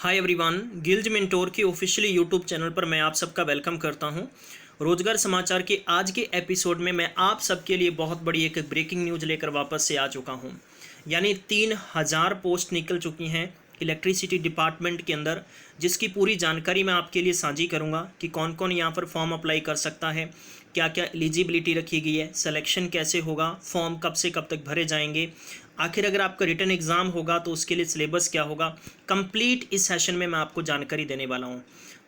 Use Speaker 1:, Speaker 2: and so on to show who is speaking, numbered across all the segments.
Speaker 1: Hi everyone, गिल्ज mentor के officially YouTube channel पर मैं आप सबका वेलकम करता हूं। रोजगार समाचार के आज के एपिसोड में मैं आप सबके लिए बहुत बड़ी एक ब्रेकिंग न्यूज़ लेकर वापस से आ चुका हूं। यानी 3000 पोस्ट निकल चुकी हैं इलेक्ट्रिसिटी डिपार्टमेंट के अंदर, जिसकी पूरी जानकारी मैं आपके लिए साझी करूंगा कि कौन कौन यहां पर फॉर्म अप्लाई कर सकता है, क्या क्या एलिजिबिलिटी रखी गई है, सिलेक्शन कैसे होगा, फॉर्म कब से कब तक भरे जाएंगे, आखिर अगर आपका रिटर्न एग्ज़ाम होगा तो उसके लिए सिलेबस क्या होगा। कंप्लीट इस सेशन में मैं आपको जानकारी देने वाला हूं।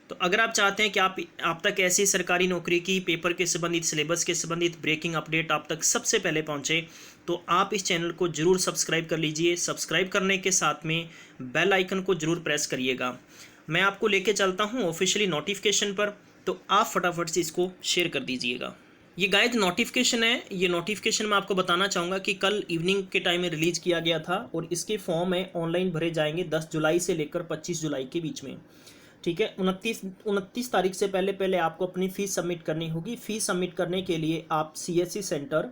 Speaker 1: तो अगर आप चाहते हैं कि आप तक ऐसी सरकारी नौकरी की पेपर के संबंधित, सिलेबस के संबंधित ब्रेकिंग अपडेट आप तक सबसे पहले पहुंचे, तो आप इस चैनल को जरूर सब्सक्राइब कर लीजिए। सब्सक्राइब करने के साथ में बेल आइकन को जरूर प्रेस करिएगा। मैं आपको लेके चलता हूं ऑफिशियली नोटिफिकेशन पर, तो आप फटाफट से इसको शेयर कर दीजिएगा। ये गाइड नोटिफिकेशन है। ये नोटिफिकेशन मैं आपको बताना चाहूँगा कि कल इवनिंग के टाइम में रिलीज़ किया गया था और इसके फॉर्म है ऑनलाइन भरे जाएंगे 10 जुलाई से लेकर 25 जुलाई के बीच में। ठीक है, 29 तारीख से पहले पहले आपको अपनी फ़ीस सबमिट करनी होगी। फ़ीस सबमिट करने के लिए आप CSC centre,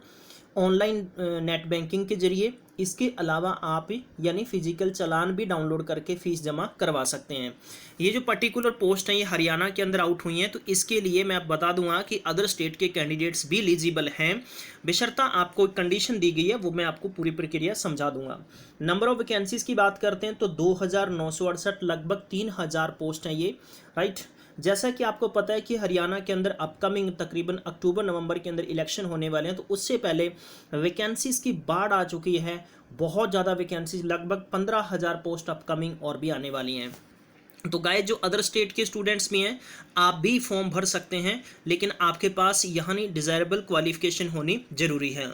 Speaker 1: online net banking के जरिए, इसके अलावा आप यानी फिजिकल चालान भी डाउनलोड करके फ़ीस जमा करवा सकते हैं। ये जो पर्टिकुलर पोस्ट हैं ये हरियाणा के अंदर आउट हुई हैं, तो इसके लिए मैं बता दूंगा कि अदर स्टेट के कैंडिडेट्स भी एलिजिबल हैं, बेशर्ता आपको एक कंडीशन दी गई है, वो मैं आपको पूरी प्रक्रिया समझा दूंगा। नंबर ऑफ वैकेंसीज की बात करते हैं तो 2968, लगभग 3000 पोस्ट हैं ये, राइट। जैसा कि आपको पता है कि हरियाणा के अंदर अपकमिंग तकरीबन अक्टूबर नवंबर के अंदर इलेक्शन होने वाले हैं, तो उससे पहले वैकेंसीज की बाढ़ आ चुकी है। बहुत ज़्यादा वैकेंसीज, लगभग 15,000 पोस्ट अपकमिंग और भी आने वाली हैं। तो गाइस, जो अदर स्टेट के स्टूडेंट्स भी हैं, आप भी फॉर्म भर सकते हैं, लेकिन आपके पास यहाँ नहीं डिज़ायरेबल क्वालिफिकेशन होनी जरूरी है।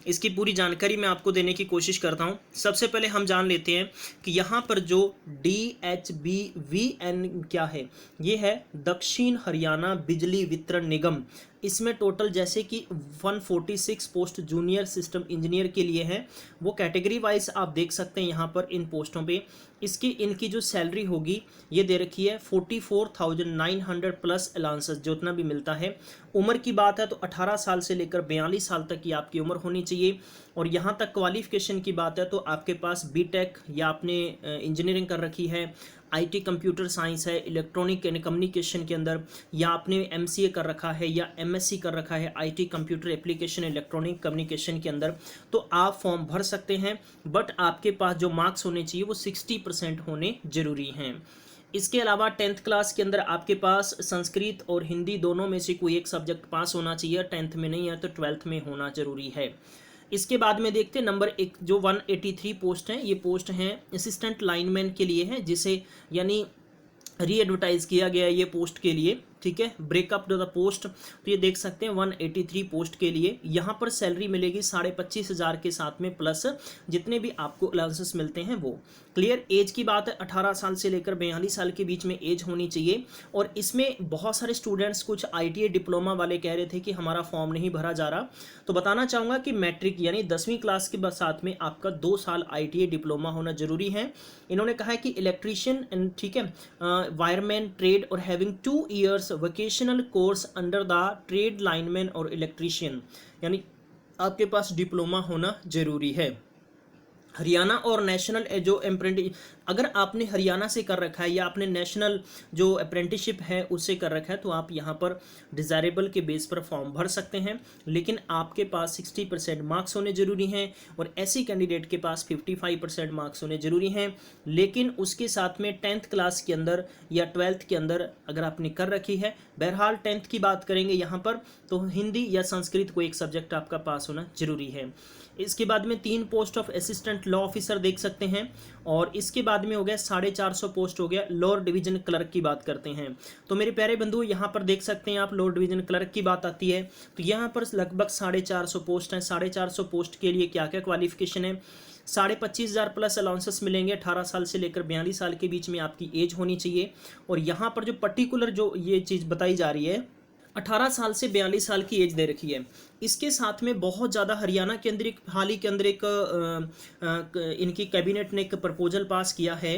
Speaker 1: इसकी पूरी जानकारी मैं आपको देने की कोशिश करता हूँ। सबसे पहले हम जान लेते हैं कि यहाँ पर जो DHBVN क्या है। ये है दक्षिण हरियाणा बिजली वितरण निगम। इसमें टोटल जैसे कि 146 पोस्ट जूनियर सिस्टम इंजीनियर के लिए हैं। वो कैटेगरी वाइज आप देख सकते हैं यहाँ पर इन पोस्टों पे। इनकी जो सैलरी होगी ये दे रखी है 44,900 प्लस अलाउंसेस, जो उतना भी मिलता है। उम्र की बात है तो 18 साल से लेकर 42 साल तक की आपकी उम्र होनी चाहिए। और यहाँ तक क्वालिफिकेशन की बात है तो आपके पास बीटेक या आपने इंजीनियरिंग कर रखी है, आईटी कंप्यूटर साइंस है, इलेक्ट्रॉनिक एंड कम्युनिकेशन के अंदर, या आपने एमसीए कर रखा है या एमएससी कर रखा है IT computer application electronic communication के अंदर, तो आप फॉर्म भर सकते हैं। बट आपके पास जो मार्क्स होने चाहिए वो 60% होने जरूरी हैं। इसके अलावा 10th क्लास के अंदर आपके पास संस्कृत और हिंदी दोनों में से कोई एक सब्जेक्ट पास होना चाहिए। 10th में नहीं है तो 12th में होना जरूरी है। इसके बाद में देखते हैं नंबर एक, जो 183 पोस्ट हैं, ये पोस्ट हैं असिस्टेंट लाइनमैन के लिए हैं, जिसे यानी री एडवर्टाइज किया गया है ये पोस्ट के लिए। ठीक है, ब्रेकअप द पोस्ट, तो ये देख सकते हैं 183 पोस्ट के लिए यहाँ पर सैलरी मिलेगी 25,500 के साथ में, प्लस जितने भी आपको अलाउंसेस मिलते हैं वो। क्लियर। एज की बात है 18 साल से लेकर 42 साल के बीच में एज होनी चाहिए। और इसमें बहुत सारे स्टूडेंट्स, कुछ ITI डिप्लोमा वाले कह रहे थे कि हमारा फॉर्म नहीं भरा जा रहा, तो बताना चाहूँगा कि मैट्रिक यानी 10वीं क्लास के साथ में आपका 2 साल ITI डिप्लोमा होना जरूरी है। इन्होंने कहा है कि इलेक्ट्रीशियन, ठीक है, वायरमैन ट्रेड और having 2 years vocational course under the trade lineman और इलेक्ट्रीशियन, यानी आपके पास डिप्लोमा होना जरूरी है। हरियाणा और नेशनल जो अप्रेंटिस, अगर आपने हरियाणा से कर रखा है या आपने नेशनल जो अप्रेंटिसशिप है उससे कर रखा है, तो आप यहाँ पर डिज़ायरेबल के बेस पर फॉर्म भर सकते हैं, लेकिन आपके पास 60% मार्क्स होने जरूरी हैं। और ऐसी कैंडिडेट के पास 55% मार्क्स होने जरूरी हैं। लेकिन उसके साथ में 10th क्लास के अंदर या 12th के अंदर अगर आपने कर रखी है, बहरहाल 10th की बात करेंगे यहाँ पर, तो हिंदी या संस्कृत को एक सब्जेक्ट आपका पास होना जरूरी है। इसके बाद में 3 post of assistant law officer देख सकते हैं। और इसके बाद में हो गया 450 पोस्ट हो गया लोअर डिवीजन क्लर्क की बात करते हैं। तो मेरे प्यारे बंधु, यहाँ पर देख सकते हैं आप, लोअर डिवीजन क्लर्क की बात आती है तो यहाँ पर लगभग 450 पोस्ट हैं। 450 पोस्ट के लिए क्या क्या क्वालिफिकेशन है। 25,500 प्लस अलाउंसेस मिलेंगे। 18 साल से लेकर 42 साल के बीच में आपकी एज होनी चाहिए। और यहाँ पर जो पर्टिकुलर जो ये चीज़ बताई जा रही है, 18 साल से 42 साल की एज दे रखी है। इसके साथ में बहुत ज़्यादा हरियाणा के अंदर हाल ही के अंदर इनकी कैबिनेट ने एक प्रपोजल पास किया है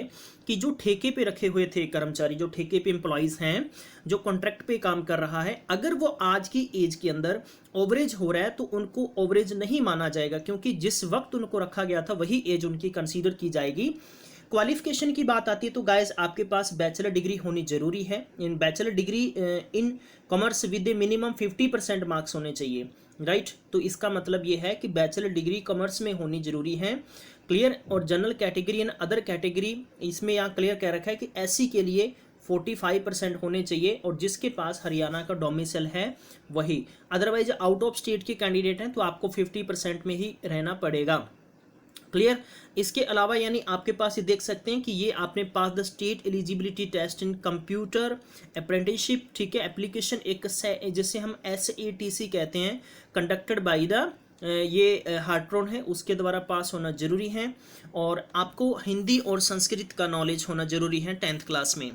Speaker 1: कि जो ठेके पे रखे हुए थे कर्मचारी, जो ठेके पे एम्प्लॉयज़ हैं, जो कॉन्ट्रैक्ट पे काम कर रहा है, अगर वो आज की एज के अंदर ओवरेज हो रहा है तो उनको ओवरेज नहीं माना जाएगा, क्योंकि जिस वक्त उनको रखा गया था वही एज उनकी कंसीडर की जाएगी। क्वालिफिकेशन की बात आती है तो गाइस आपके पास बैचलर डिग्री होनी जरूरी है। इन bachelor degree in commerce with minimum 50% marks होने चाहिए, राइट। तो इसका मतलब ये है कि बैचलर डिग्री कॉमर्स में होनी जरूरी है। क्लियर। और general category and other category, इसमें यहाँ क्लियर कह रखा है कि एससी के लिए 45% होने चाहिए और जिसके पास हरियाणा का डोमिसाइल है वही। अदरवाइज आउट ऑफ स्टेट के कैंडिडेट हैं तो आपको 50% में ही रहना पड़ेगा। क्लियर। इसके अलावा यानी आपके पास ये देख सकते हैं कि ये आपने pass the state eligibility test in computer apprenticeship, ठीक है, एप्लीकेशन एक जिसे हम SATC कहते हैं, कंडक्टेड बाय द ये हार्ट्रॉन है, उसके द्वारा पास होना जरूरी है। और आपको हिंदी और संस्कृत का नॉलेज होना जरूरी है 10th क्लास में।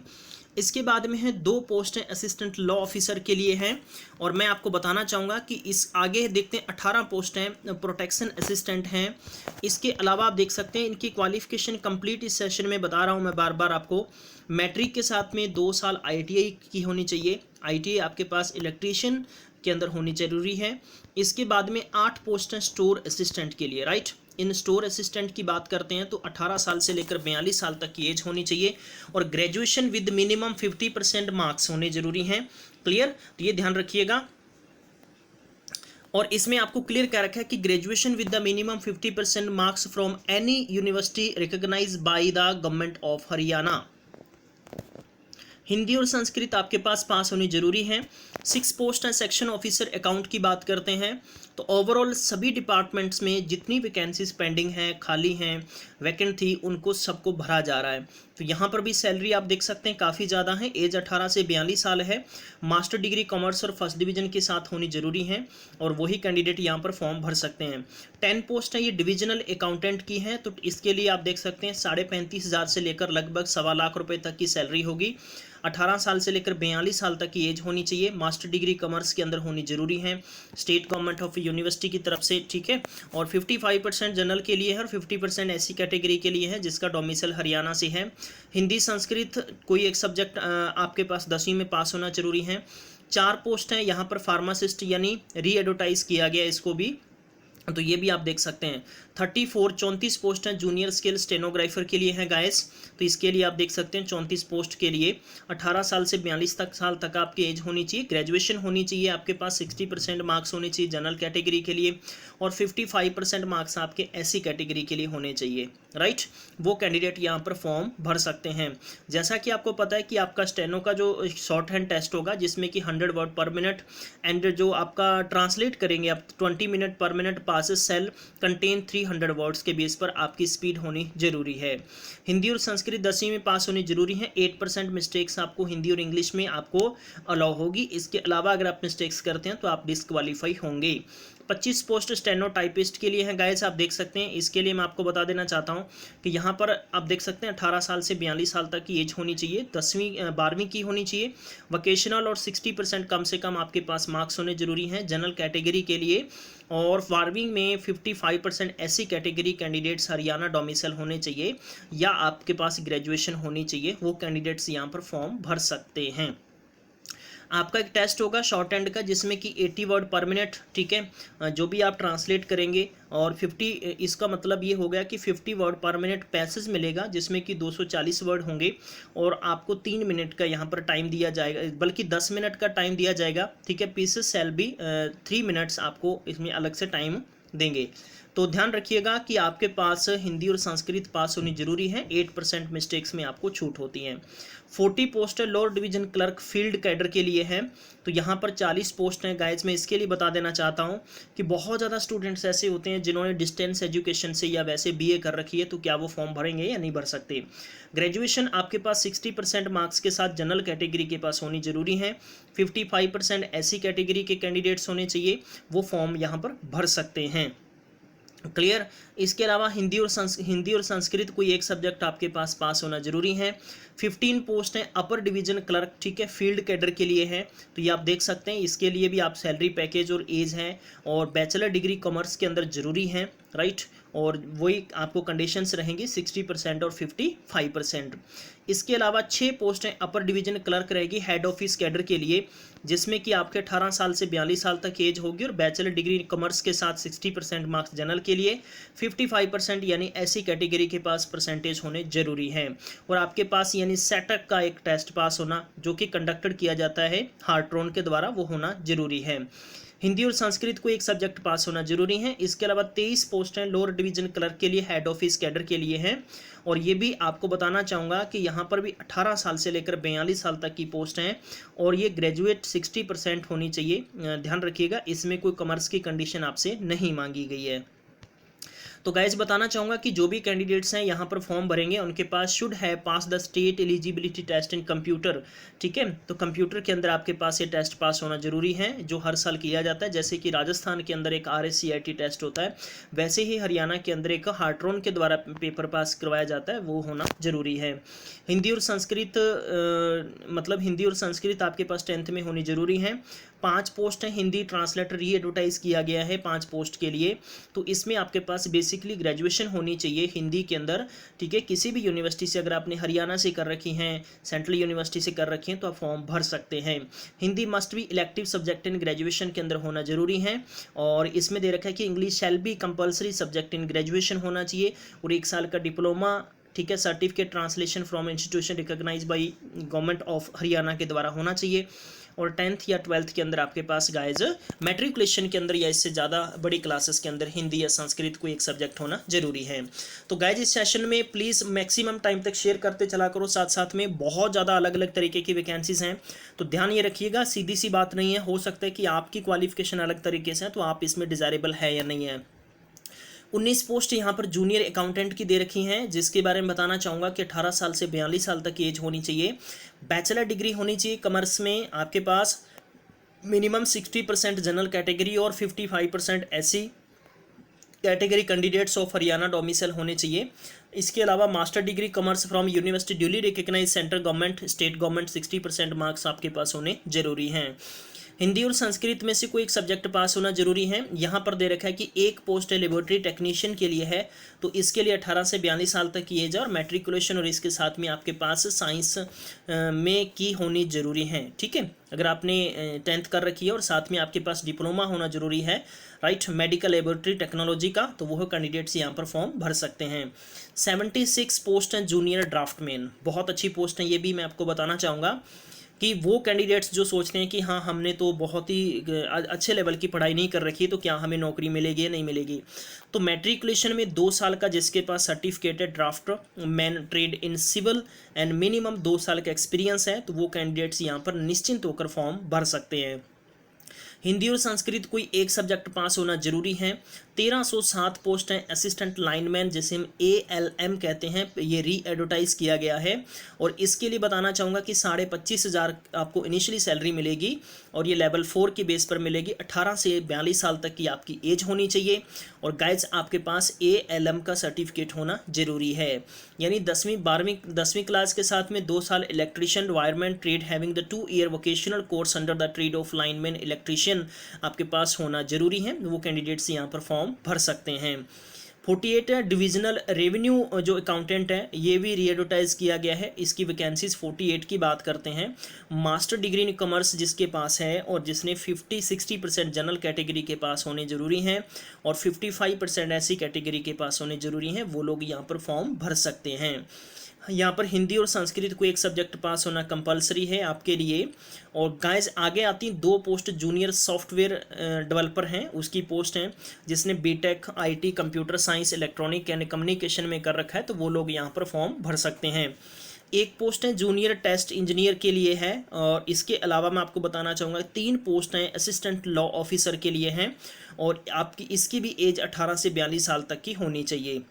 Speaker 1: इसके बाद में है 2 पोस्ट हैं असिस्टेंट लॉ ऑफिसर के लिए हैं। और मैं आपको बताना चाहूँगा कि इस आगे देखते हैं 18 पोस्ट हैं प्रोटेक्शन असिस्टेंट हैं। इसके अलावा आप देख सकते हैं इनकी क्वालिफिकेशन कंप्लीट इस सेशन में बता रहा हूँ मैं बार बार आपको। मैट्रिक के साथ में 2 साल ITI की होनी चाहिए। ITI आपके पास इलेक्ट्रीशियन के अंदर होनी जरूरी है। इसके बाद में 8 पोस्ट हैं स्टोर असिस्टेंट के लिए, राइट। इन स्टोर असिस्टेंट की बात करते हैं तो 18 साल से लेकर 42 साल तक की एज होनी चाहिए और ग्रेजुएशन विद मिनिमम 50% मार्क्स होने जरूरी हैं। क्लियर। तो ये ध्यान रखिएगा। और इसमें आपको क्लियर कह रखा है कि graduation with the minimum 50% marks from any university recognise by the government of Haryana. Hindi और संस्कृत आपके पास होनी जरूरी है। 6 पोस्ट हैं सेक्शन ऑफिसर अकाउंट की बात करते हैं तो ओवरऑल सभी डिपार्टमेंट्स में जितनी वैकेंसीज पेंडिंग हैं, खाली हैं, वैकेंट थी, उनको सबको भरा जा रहा है। तो यहाँ पर भी सैलरी आप देख सकते हैं काफ़ी ज़्यादा है। एज 18 से 42 साल है। मास्टर डिग्री कॉमर्स और फर्स्ट डिवीजन के साथ होनी जरूरी है और वही कैंडिडेट यहाँ पर फॉर्म भर सकते हैं। 10 पोस्ट हैं ये डिविजनल अकाउंटेंट की हैं तो इसके लिए आप देख सकते हैं 35,500 से लेकर लगभग 1.25 लाख रुपये तक की सैलरी होगी। 18 साल से लेकर 42 साल तक की एज होनी चाहिए। मास्टर डिग्री कॉमर्स के अंदर होनी जरूरी है स्टेट गवर्नमेंट ऑफ यूनिवर्सिटी की तरफ से, ठीक है। और 55% जनरल के लिए है और 50% ऐसी कैटेगरी के लिए है जिसका डोमिसाइल हरियाणा से है। हिंदी संस्कृत कोई एक सब्जेक्ट आपके पास 10वीं में पास होना जरूरी है। 4 पोस्ट हैं यहाँ पर फार्मासिस्ट यानी री एडवर्टाइज किया गया इसको भी, तो ये भी आप देख सकते हैं। 34 पोस्ट हैं जूनियर स्किल स्टेनोग्राफर के लिए हैं गाइस, तो इसके लिए आप देख सकते हैं 34 पोस्ट के लिए 18 साल से 42 साल तक आपकी एज होनी चाहिए। ग्रेजुएशन होनी चाहिए आपके पास, 60% मार्क्स होने चाहिए जनरल कैटेगरी के लिए और 55% मार्क्स आपके SC कैटेगरी के लिए होने चाहिए, राइट। वो कैंडिडेट यहाँ पर फॉर्म भर सकते हैं। जैसा कि आपको पता है कि आपका स्टेनो का जो शॉर्ट हैंड टेस्ट होगा जिसमें कि 100 वर्ड पर मिनट एंड जो आपका ट्रांसलेट करेंगे आप 20 मिनट पर minute passages shall contain 300 words के बेस पर आपकी स्पीड होनी जरूरी है। हिंदी और संस्कृत 10वीं में पास होनी जरूरी है। 8% मिस्टेक्स आपको हिंदी और इंग्लिश में आपको अलाउ होगी। इसके अलावा अगर आप मिस्टेक्स करते हैं तो आप डिस्क्वालीफाई होंगे। 25 पोस्ट स्टेनो टाइपिस्ट के लिए हैं गाइस, आप देख सकते हैं। इसके लिए मैं आपको बता देना चाहता हूं कि यहाँ पर आप देख सकते हैं 18 साल से 42 साल तक की एज होनी चाहिए, 12वीं की होनी चाहिए, वोकेशनल और 60% कम से कम आपके पास मार्क्स होने जरूरी हैं जनरल कैटेगरी के लिए। और 12वीं में 55% ऐसी कैटेगरी कैंडिडेट्स हरियाणा डोमिसाइल होने चाहिए या आपके पास ग्रेजुएशन होनी चाहिए, वो कैंडिडेट्स यहाँ पर फॉर्म भर सकते हैं। आपका एक टेस्ट होगा शॉर्ट हैंड का जिसमें कि 80 वर्ड पर मिनट, ठीक है, जो भी आप ट्रांसलेट करेंगे और 50, इसका मतलब ये हो गया कि 50 वर्ड पर मिनट पैसेज मिलेगा जिसमें कि 240 वर्ड होंगे और आपको 3 मिनट का यहाँ पर टाइम दिया जाएगा, बल्कि 10 मिनट का टाइम दिया जाएगा, ठीक है। पीसेस सेल भी 3 मिनट्स आपको इसमें अलग से टाइम देंगे। तो ध्यान रखिएगा कि आपके पास हिंदी और संस्कृत पास होनी जरूरी है। 8% मिस्टेक्स में आपको छूट होती हैं। 40 post lower division clerk field cadre के लिए है, तो यहाँ पर 40 पोस्ट हैं गाइज। मैं इसके लिए बता देना चाहता हूँ कि बहुत ज़्यादा स्टूडेंट्स ऐसे होते हैं जिन्होंने डिस्टेंस एजुकेशन से या वैसे BA कर रखी है, तो क्या वो फॉर्म भरेंगे या नहीं भर सकते। ग्रेजुएशन आपके पास 60% मार्क्स के साथ जनरल कैटेगरी के पास होनी जरूरी है। 55% ऐसी कैटेगरी के कैंडिडेट्स होने चाहिए, वो फॉर्म यहाँ पर भर सकते हैं। क्लियर। इसके अलावा हिंदी और संस्कृत कोई एक सब्जेक्ट आपके पास होना जरूरी है। 15 पोस्ट हैं अपर डिवीजन क्लर्क, ठीक है, फील्ड कैडर के लिए है, तो ये आप देख सकते हैं। इसके लिए भी आप सैलरी पैकेज और एज है और बैचलर डिग्री कॉमर्स के अंदर जरूरी है। राइट, और वही आपको कंडीशंस रहेंगी 60% और 55%। इसके अलावा 6 पोस्टें अपर डिवीजन क्लर्क रहेगी हेड ऑफिस कैडर के लिए, जिसमें कि आपके 18 साल से 42 साल तक एज होगी और बैचलर डिग्री कॉमर्स के साथ 60% मार्क्स जनरल के लिए, 55% यानी ऐसी कैटेगरी के पास परसेंटेज होने जरूरी है। और आपके पास यानी सेटक का एक टेस्ट पास होना जो कि कंडक्टेड किया जाता है हार्ट्रॉन के द्वारा, वो होना जरूरी है। हिंदी और संस्कृत को एक सब्जेक्ट पास होना जरूरी है। इसके अलावा 23 पोस्ट हैं लोअर डिवीजन क्लर्क के लिए हेड ऑफिस कैडर के लिए हैं। और ये भी आपको बताना चाहूँगा कि यहाँ पर भी 18 साल से लेकर 42 साल तक की पोस्ट हैं और ये ग्रेजुएट 60% होनी चाहिए। ध्यान रखिएगा, इसमें कोई कॉमर्स की कंडीशन आपसे नहीं मांगी गई है। तो गाइज बताना चाहूँगा कि जो भी कैंडिडेट्स हैं यहाँ पर फॉर्म भरेंगे उनके पास शुड है pass the state eligibility test in computer. ठीक है, तो कंप्यूटर के अंदर आपके पास ये टेस्ट पास होना जरूरी है जो हर साल किया जाता है। जैसे कि राजस्थान के अंदर एक RSCIT टेस्ट होता है, वैसे ही हरियाणा के अंदर एक हार्ट्रॉन के द्वारा पेपर पास करवाया जाता है, वो होना जरूरी है। हिंदी और संस्कृत मतलब हिंदी और संस्कृत आपके पास 10th में होनी जरूरी है। 5 पोस्ट हैं हिंदी ट्रांसलेटर री एडवर्टाइज किया गया है 5 पोस्ट के लिए। तो इसमें आपके पास बेसिकली ग्रेजुएशन होनी चाहिए हिंदी के अंदर। ठीक है, किसी भी यूनिवर्सिटी से, अगर आपने हरियाणा से कर रखी हैं, सेंट्रल यूनिवर्सिटी से कर रखी हैं, तो आप फॉर्म भर सकते हैं। Hindi must be elective subject in graduation के अंदर होना जरूरी है। और इसमें दे रखा है कि English shall be compulsory subject in graduation होना चाहिए और 1 साल का डिप्लोमा, ठीक है, certificate translation from institution recognise by government of Haryana के द्वारा होना चाहिए। और 10th या 12th के अंदर आपके पास गाइज मैट्रिकुलेशन के अंदर या इससे ज़्यादा बड़ी क्लासेस के अंदर हिंदी या संस्कृत को एक सब्जेक्ट होना जरूरी है। तो गाइज इस सेशन में प्लीज़ मैक्सिमम टाइम तक शेयर करते चला करो, साथ साथ में बहुत ज़्यादा अलग अलग तरीके की वैकेंसीज़ हैं, तो ध्यान ये रखिएगा। सीधी सी बात नहीं है, हो सकता है कि आपकी क्वालिफिकेशन अलग तरीके से है तो आप इसमें डिज़ायरेबल है या नहीं है। 19 पोस्ट यहाँ पर जूनियर अकाउंटेंट की दे रखी हैं, जिसके बारे में बताना चाहूँगा कि 18 साल से 42 साल तक की एज होनी चाहिए, बैचलर डिग्री होनी चाहिए कॉमर्स में, आपके पास मिनिमम 60% जनरल कैटेगरी और 55% SC category candidates of Haryana domicile होने चाहिए। इसके अलावा master degree commerce from university duly recognise central government, state government 60% marks आपके पास होने जरूरी हैं। हिंदी और संस्कृत में से कोई एक सब्जेक्ट पास होना जरूरी है। यहाँ पर दे रखा है कि एक पोस्ट लेबोरेटरी टेक्नीशियन के लिए है, तो इसके लिए 18 से 42 साल तक की एज है और मैट्रिकुलेशन और इसके साथ में आपके पास साइंस में की होनी जरूरी है। ठीक है, अगर आपने 10th कर रखी है और साथ में आपके पास डिप्लोमा होना जरूरी है, राइट, मेडिकल लेबोरेटरी टेक्नोलॉजी का, तो वो कैंडिडेट्स यहाँ पर फॉर्म भर सकते हैं। 76 पोस्ट हैं जूनियर ड्राफ्टमैन, बहुत अच्छी पोस्ट हैं, ये भी मैं आपको बताना चाहूँगा कि वो कैंडिडेट्स जो सोचते हैं कि हाँ हमने तो बहुत ही अच्छे लेवल की पढ़ाई नहीं कर रखी, तो क्या हमें नौकरी मिलेगी या नहीं मिलेगी। तो मैट्रिकुलेशन में 2 साल का जिसके पास certificated draftsman trade in civil and minimum 2 साल का एक्सपीरियंस है, तो वो कैंडिडेट्स यहाँ पर निश्चिंत होकर फॉर्म भर सकते हैं। हिंदी और संस्कृत कोई एक सब्जेक्ट पास होना जरूरी है। 1307 पोस्ट हैं असिस्टेंट लाइनमैन, जिसे हम ALM कहते हैं, ये री एडवर्टाइज किया गया है और इसके लिए बताना चाहूँगा कि 25,500 आपको इनिशियली सैलरी मिलेगी और ये लेवल 4 की बेस पर मिलेगी। 18 से 42 साल तक की आपकी एज होनी चाहिए और गाइज आपके पास ALM का सर्टिफिकेट होना जरूरी है, यानी 10वीं क्लास के साथ में 2 साल electrician wireman trade having the 2 year vocational course under the trade off lineman electrician आपके पास होना जरूरी है। वो कैंडिडेट्स यहाँ पर फॉर्म भर सकते हैं। 48 डिविजनल रेवेन्यू जो अकाउंटेंट है, ये भी री एडवर्टाइज किया गया है, इसकी वैकेंसीज 48 की बात करते हैं। मास्टर डिग्री इन कॉमर्स जिसके पास है और जिसने 50-60% जनरल कैटेगरी के पास होने जरूरी हैं और 55% ऐसी कैटेगरी के पास होने जरूरी हैं, वो लोग यहाँ पर फॉर्म भर सकते हैं। यहाँ पर हिंदी और संस्कृत को एक सब्जेक्ट पास होना कंपलसरी है आपके लिए। और गाइस आगे आती 2 पोस्ट जूनियर सॉफ्टवेयर डेवलपर हैं, उसकी पोस्ट हैं, जिसने BTech IT computer science electronic and communication में कर रखा है, तो वो लोग यहाँ पर फॉर्म भर सकते हैं। एक पोस्ट है जूनियर टेस्ट इंजीनियर के लिए है और इसके अलावा मैं आपको बताना चाहूँगा 3 पोस्ट हैं असिस्टेंट लॉ ऑफिसर के लिए हैं और आपकी इसकी भी एज 18 से 42 साल तक की होनी चाहिए।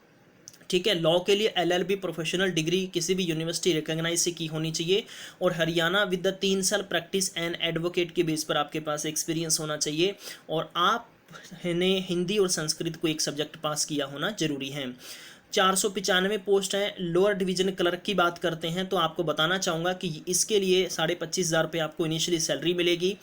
Speaker 1: ठीक है, लॉ के लिए LLB प्रोफेशनल डिग्री किसी भी यूनिवर्सिटी रिकॉग्नाइज से की होनी चाहिए और हरियाणा विद द 3 साल प्रैक्टिस एंड एडवोकेट के बेस पर आपके पास एक्सपीरियंस होना चाहिए और आपने हिंदी और संस्कृत को एक सब्जेक्ट पास किया होना जरूरी है। 495 पोस्ट हैं। लोअर डिवीजन क्लर्क की बात करते हैं तो आपको बताना चाहूँगा कि इसके लिए 25,500 रुपये आपको इनिशियली सैलरी मिलेगी।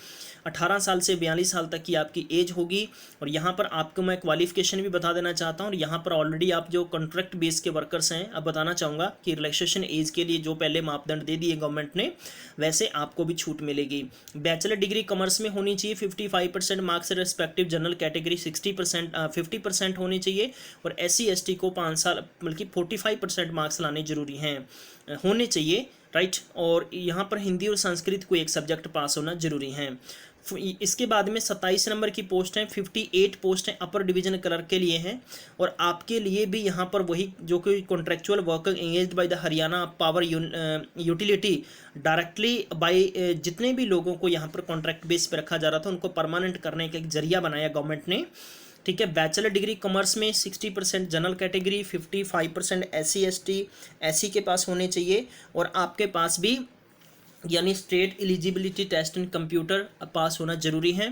Speaker 1: 18 साल से 42 साल तक की आपकी एज होगी। और यहाँ पर आपको मैं क्वालिफिकेशन भी बता देना चाहता हूँ। और यहाँ पर ऑलरेडी आप जो कॉन्ट्रैक्ट बेस के वर्कर्स हैं, अब बताना चाहूँगा कि रिलैक्सेशन एज के लिए जो पहले मापदंड दे दिए गवर्नमेंट ने, वैसे आपको भी छूट मिलेगी। बैचलर डिग्री कॉमर्स में होनी चाहिए, 55% मार्क्स रेस्पेक्टिव जनरल कैटेगरी 50% होनी चाहिए। और SC/ST को 5 साल बल्कि 45% मार्क्स लाने जरूरी हैं, होने चाहिए, राइट। और यहाँ पर हिंदी और संस्कृत को एक सब्जेक्ट पास होना जरूरी है। इसके बाद में 27 नंबर की पोस्ट हैं, 58 पोस्ट हैं अपर डिवीजन क्लर्क के लिए हैं। और आपके लिए भी यहाँ पर वही जो कि contractual worker engaged by the Haryana power utility directly by, जितने भी लोगों को यहाँ पर कॉन्ट्रैक्ट बेस पे रखा जा रहा था उनको परमानेंट करने का एक जरिया बनाया गवर्नमेंट ने, ठीक है। बैचलर डिग्री कॉमर्स में 60% जनरल कैटेगरी, 55% SC/ST के पास होने चाहिए। और आपके पास भी यानी state eligibility test in computer pass होना जरूरी है।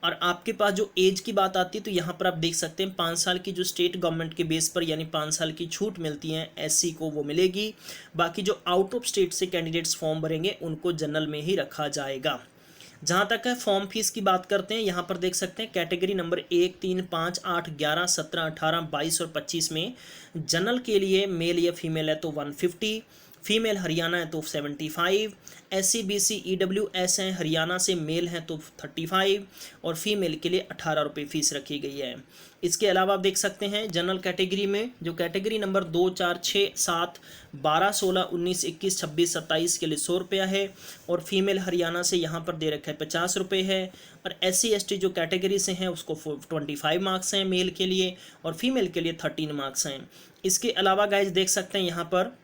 Speaker 1: और आपके पास जो एज की बात आती है तो यहाँ पर आप देख सकते हैं 5 साल की जो स्टेट गवर्नमेंट के बेस पर यानी 5 साल की छूट मिलती है SC को, वो मिलेगी। बाकी जो आउट ऑफ स्टेट से कैंडिडेट्स फॉर्म भरेंगे उनको जनरल में ही रखा जाएगा। जहाँ तक है फॉर्म फीस की बात करते हैं, यहाँ पर देख सकते हैं कैटेगरी नंबर 1, 3, 5, 8, 11, 17, 18, 22 और 25 में जनरल के लिए मेल या फीमेल है तो 150, फीमेल हरियाणा है तो 75, SC/BC EWS हैं हरियाणा से मेल हैं तो 35 और फीमेल के लिए 18 रुपये फीस रखी गई है। इसके अलावा आप देख सकते हैं जनरल कैटेगरी में जो कैटेगरी नंबर 2, 4, 6, 7, 12, 16, 19, 21, 26, 27 के लिए 100 रुपया है। और फीमेल हरियाणा से यहाँ पर दे रखा है 50 रुपये है। और SC/ST जो कैटेगरी से हैं उसको 25 मार्क्स हैं मेल के लिए और फीमेल के लिए 13 मार्क्स हैं। इसके अलावा गाइज देख सकते हैं यहाँ पर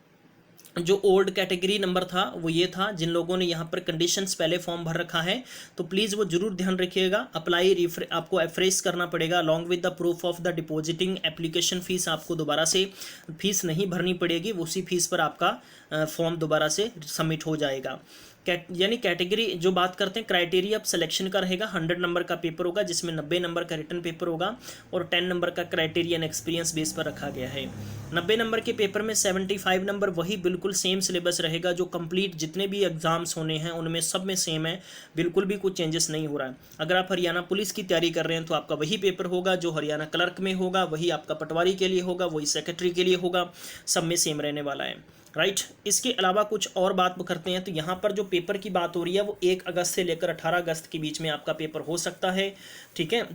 Speaker 1: जो ओल्ड कैटेगरी नंबर था वो ये था, जिन लोगों ने यहाँ पर कंडीशंस पहले फॉर्म भर रखा है तो प्लीज़ वो जरूर ध्यान रखिएगा। अप्लाई आपको एफ्रेश करना पड़ेगा along with the proof of the depositing application fees. आपको दोबारा से फीस नहीं भरनी पड़ेगी, उसी फीस पर आपका फॉर्म दोबारा से सबमिट हो जाएगा। यानी कैटेगरी जो बात करते हैं क्राइटेरिया सिलेक्शन का रहेगा, 100 नंबर का पेपर होगा जिसमें 90 नंबर का रिटन पेपर होगा और 10 नंबर का क्राइटेरिया एंड एक्सपीरियंस बेस पर रखा गया है। 90 नंबर के पेपर में 75 नंबर वही बिल्कुल सेम सिलेबस रहेगा जो कंप्लीट जितने भी एग्जाम्स होने हैं उनमें सब में सेम है, बिल्कुल भी कुछ चेंजेस नहीं हो रहा है। अगर आप हरियाणा पुलिस की तैयारी कर रहे हैं तो आपका वही पेपर होगा जो हरियाणा क्लर्क में होगा, वही आपका पटवारी के लिए होगा, वही सेक्रेटरी के लिए होगा, सब में सेम रहने वाला है, राइट। इसके अलावा कुछ और बात करते हैं तो यहाँ पर जो पेपर की बात हो रही है वो 1 अगस्त से लेकर 18 अगस्त के बीच में आपका पेपर हो सकता है, ठीक है।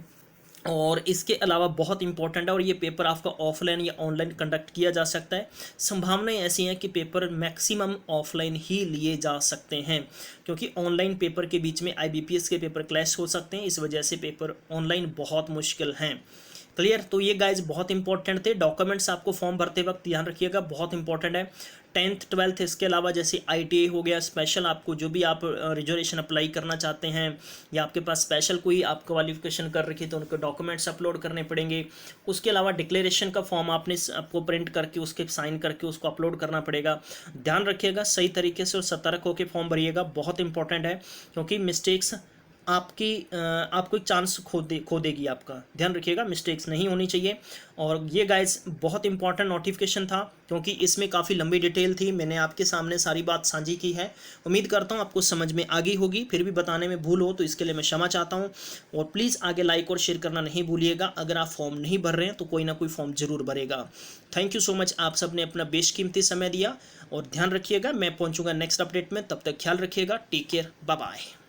Speaker 1: और इसके अलावा बहुत इंपॉर्टेंट है और ये पेपर आपका ऑफलाइन या ऑनलाइन कंडक्ट किया जा सकता है। संभावनाएं ऐसी हैं कि पेपर मैक्सिमम ऑफलाइन ही लिए जा सकते हैं क्योंकि ऑनलाइन पेपर के बीच में IBPS के पेपर क्लैश हो सकते हैं, इस वजह से पेपर ऑनलाइन बहुत मुश्किल हैं। क्लियर। तो ये गाइज बहुत इंपॉर्टेंट थे। डॉक्यूमेंट्स आपको फॉर्म भरते वक्त ध्यान रखिएगा, बहुत इंपॉर्टेंट है। 10th 12th इसके अलावा जैसे ITI हो गया, स्पेशल आपको जो भी आप रिजर्वेशन अप्लाई करना चाहते हैं या आपके पास स्पेशल कोई आप क्वालिफिकेशन कर रखी तो उनके डॉक्यूमेंट्स अपलोड करने पड़ेंगे। उसके अलावा डिक्लेरेशन का फॉर्म आपको प्रिंट करके उसके साइन करके उसको अपलोड करना पड़ेगा। ध्यान रखिएगा सही तरीके से और सतर्क होकर फॉर्म भरिएगा, बहुत इंपॉर्टेंट है क्योंकि मिस्टेक्स आपको एक चांस खो देगी आपका। ध्यान रखिएगा मिस्टेक्स नहीं होनी चाहिए। और ये गाइस बहुत इंपॉर्टेंट नोटिफिकेशन था क्योंकि इसमें काफ़ी लंबी डिटेल थी, मैंने आपके सामने सारी बात साझी की है। उम्मीद करता हूँ आपको समझ में आ गई होगी, फिर भी बताने में भूल हो तो इसके लिए मैं क्षमा चाहता हूँ। और प्लीज़ आगे लाइक और शेयर करना नहीं भूलिएगा। अगर आप फॉर्म नहीं भर रहे हैं तो कोई ना कोई फॉर्म जरूर भरेगा। थैंक यू सो मच, आप सब ने अपना बेशकीमती समय दिया और ध्यान रखिएगा। मैं पहुँचूंगा नेक्स्ट अपडेट में, तब तक ख्याल रखिएगा। Take care, bye bye.